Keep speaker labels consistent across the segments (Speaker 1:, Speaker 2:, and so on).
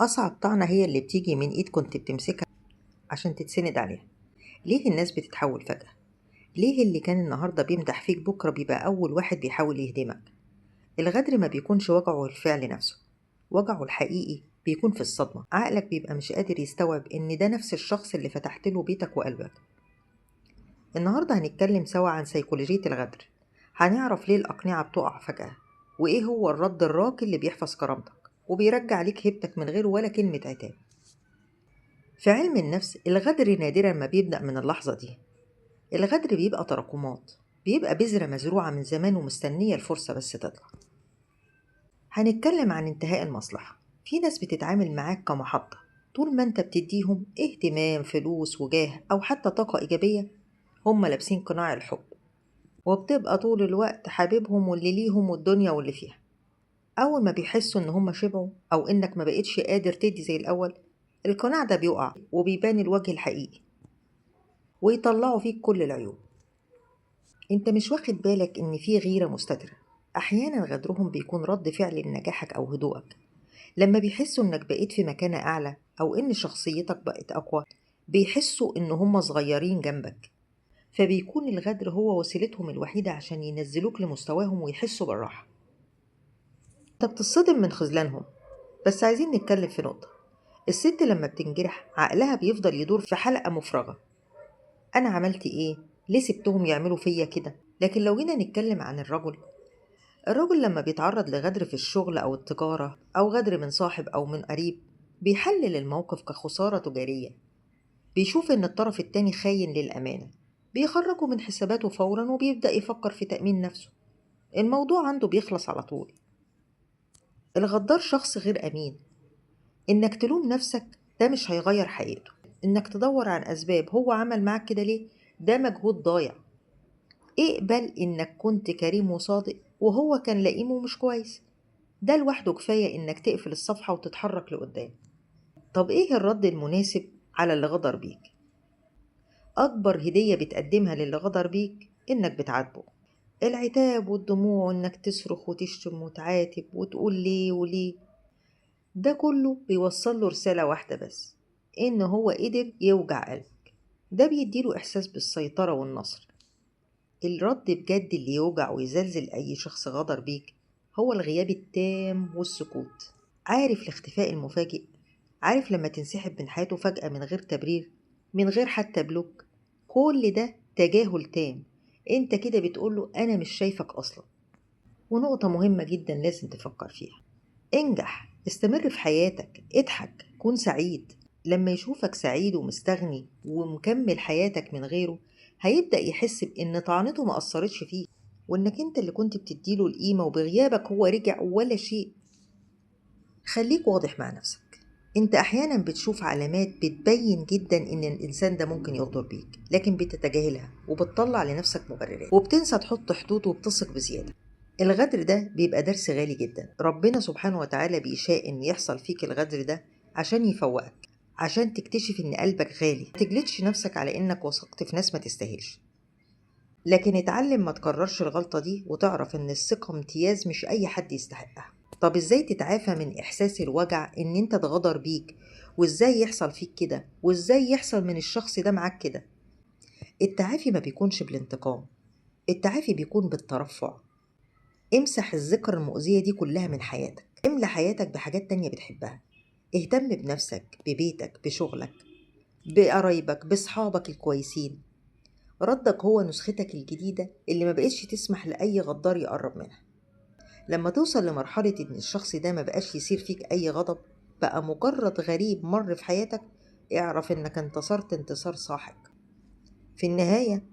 Speaker 1: أصعب طعنة هي اللي بتيجي من إيد كنت بتمسكها عشان تتسند عليها. ليه الناس بتتحول فجأة؟ ليه اللي كان النهاردة بيمدح فيك بكرة بيبقى أول واحد بيحاول يهدمك؟ الغدر ما بيكونش وجعه الفعل نفسه، وجعه الحقيقي بيكون في الصدمة. عقلك بيبقى مش قادر يستوعب إن ده نفس الشخص اللي فتحت له بيتك وقلبك. النهاردة هنتكلم سوا عن سيكولوجية الغدر، هنعرف ليه الأقنعة بتقع فجأة، وإيه هو الرد الراقي اللي بيحفظ كرامتك وبيرجع ليك هيبتك من غير ولا كلمة عتاب. في علم النفس الغدر نادرا ما بيبدأ من اللحظة دي. الغدر بيبقى تراكمات، بيبقى بذرة مزروعة من زمان ومستنية الفرصة بس تطلع. هنتكلم عن انتهاء المصلحة. في ناس بتتعامل معاك كمحطة، طول ما انت بتديهم اهتمام، فلوس، وجاه، أو حتى طاقة إيجابية هم لابسين قناع الحب، وبتبقى طول الوقت حبيبهم واللي ليهم والدنيا واللي فيها. أول ما بيحسوا إن هم شبعوا أو إنك ما بقتش قادر تدي زي الأول، القناع ده بيقع وبيبان الوجه الحقيقي ويطلعوا فيك كل العيوب. انت مش واخد بالك ان في غيرة مستترة. احيانا غدرهم بيكون رد فعل لنجاحك او هدوءك. لما بيحسوا انك بقيت في مكانة اعلى او ان شخصيتك بقت اقوى، بيحسوا ان هم صغيرين جنبك، فبيكون الغدر هو وسيلتهم الوحيدة عشان ينزلوك لمستواهم ويحسوا بالراحة. انت بتصطدم من خذلانهم. بس عايزين نتكلم في نقطة. الست لما بتنجرح عقلها بيفضل يدور في حلقة مفرغة: أنا عملت إيه؟ ليه سبتهم يعملوا فيا كده؟ لكن لو جينا نتكلم عن الرجل لما بيتعرض لغدر في الشغل أو التجارة أو غدر من صاحب أو من قريب، بيحلل الموقف كخسارة تجارية. بيشوف إن الطرف التاني خاين للأمانة، بيخرجه من حساباته فورا وبيبدأ يفكر في تأمين نفسه. الموضوع عنده بيخلص على طول. الغدار شخص غير أمين. إنك تلوم نفسك ده مش هيغير حقيقته. إنك تدور عن أسباب هو عمل معاك كده ليه، ده مجهود ضايع. اقبل إنك كنت كريم وصادق وهو كان لئيم ومش كويس. ده لوحده كفاية إنك تقفل الصفحة وتتحرك لقدام. طب إيه الرد المناسب على اللي غدر بيك؟ أكبر هدية بتقدمها للي غدر بيك إنك بتعاتبه. العتاب والدموع وإنك تصرخ وتشتم وتعاتب وتقول ليه وليه، ده كله بيوصل له رسالة واحدة بس: إن هو قدر يوجع قلبك. ده بيديله إحساس بالسيطرة والنصر. الرد بجد اللي يوجع ويزلزل أي شخص غدر بيك هو الغياب التام والسكوت. عارف الاختفاء المفاجئ؟ عارف لما تنسحب من حياته فجأة من غير تبرير، من غير حتى بلوك؟ كل ده تجاهل تام. انت كده بتقوله أنا مش شايفك أصلا. ونقطة مهمة جدا لازم تفكر فيها: انجح، استمر في حياتك، اضحك، كون سعيد. لما يشوفك سعيد ومستغني ومكمل حياتك من غيره، هيبدأ يحس بإن طعنته ما أثرتش فيه، وإنك أنت اللي كنت بتديله القيمة وبغيابك هو رجع ولا شيء. خليك واضح مع نفسك. انت أحيانا بتشوف علامات بتبين جدا إن الإنسان ده ممكن يغدر بيك، لكن بتتجاهلها وبتطلع لنفسك مبررات وبتنسى تحط حدود وبتثق بزيادة. الغدر ده بيبقى درس غالي جدا. ربنا سبحانه وتعالى بيشاء إن يحصل فيك الغدر ده عشان يفوقك، عشان تكتشف إن قلبك غالي. ما تجلدش نفسك على إنك وثقت في ناس ما تستاهلش، لكن اتعلم ما تكررش الغلطة دي وتعرف إن الثقة امتياز مش أي حد يستحقها. طب إزاي تتعافى من إحساس الوجع إن أنت اتغدر بيك؟ وإزاي يحصل فيك كده؟ وإزاي يحصل من الشخص ده معاك كده؟ التعافي ما بيكونش بالانتقام، التعافي بيكون بالترفع. امسح الذكرى المؤذية دي كلها من حياتك، املى حياتك بحاجات تانية بتحبها. اهتم بنفسك، ببيتك، بشغلك، بقرايبك، بصحابك الكويسين. ردك هو نسختك الجديدة اللي ما بقتش تسمح لأي غدار يقرب منها. لما توصل لمرحلة إن الشخص ده ما بقاش يصير فيك أي غضب، بقى مجرد غريب مر في حياتك، اعرف إنك انتصرت انتصار ساحق. في النهاية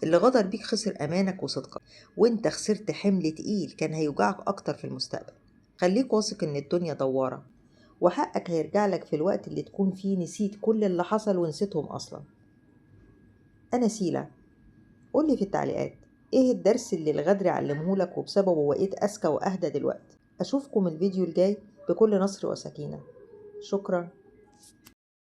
Speaker 1: اللي غدر بيك خسر أمانك وصدقك، وانت خسرت حمل تقيل كان هيوجعك أكتر في المستقبل. خليك واثق إن الدنيا دوارة، وحقك هيرجع لك في الوقت اللي تكون فيه نسيت كل اللي حصل ونسيتهم أصلا. أنا سيلا. قولي في التعليقات إيه الدرس اللي الغدر علمهولك وبسببه بقيت أذكى وأهدى دلوقتي. أشوفكم الفيديو الجاي بكل نصر وسكينة. شكرا.